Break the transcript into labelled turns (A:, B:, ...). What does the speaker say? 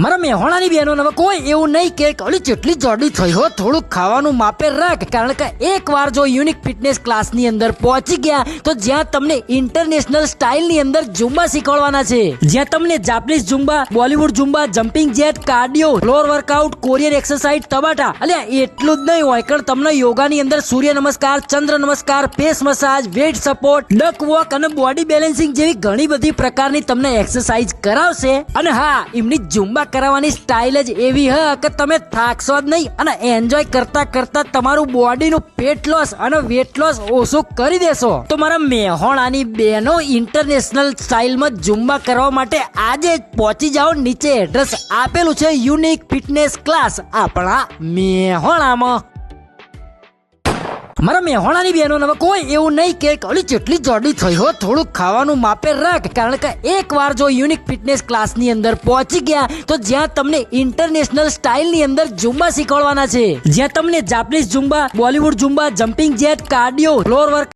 A: મારા મેહોણાની બહેનો હવે કોઈ એવું નહીં કે કળી જેટલી જાડી થઈ હો થોડુંક ખાવાનું માપે રાખ, કારણ કે એકવાર જો યુનિક ફિટનેસ ક્લાસની અંદર પહોંચી ગયા તો જ્યાં તમને ઇન્ટરનેશનલ સ્ટાઇલની અંદર ઝુંબા શીખવાડવાના છે, જ્યાં તમને Japanese Zumba, Bollywood Zumba, jumping jet, cardio, floor workout, Korean exercise, tabata, અલ્યા એટલું જ નહીં હોય પણ તમને યોગાની અંદર સૂર્ય નમસ્કાર, ચંદ્ર નમસ્કાર, face massage, weight support, duck walk અને બોડી બેલેન્સિંગ જેવી ઘણી બધી પ્રકારની તમને એક્સરસાઇઝ કરાવશે. અને હા, એમની ઝુંબા કરાવવાની સ્ટાઇલ જ એવી હ કે તમે થાકશો જ નહીં અને એન્જોય કરતા કરતા તમારું બોડીનું ફેટ લોસ અને વેટ લોસ ઓછું કરી દેશો. તો મારા મેહોણાની બહેનો ઇન્ટરનેશનલ સ્ટાઇલમાં ઝુંબા કરવા માટે આજે જ પહોંચી જાઓ. નીચે એડ્રેસ આપેલું છે, યુનિક ફિટનેસ ક્લાસ આપણા મેહોણામાં. મારા મેહોણાની બહેનો હવે કોઈ એવું નહીં કે કળી જેટલી જાડી થઈ હો થોડુંક ખાવાનું માપે રાખ, કારણ કે એકવાર જો યુનિક ફિટનેસ ક્લાસની અંદર પહોંચી ગયા તો જ્યાં તમને ઇન્ટરનેશનલ સ્ટાઇલની અંદર ઝુંબા શીખવાડવાના છે, જ્યાં તમને Japanese Zumba, Bollywood Zumba, jumping jet, cardio, floor work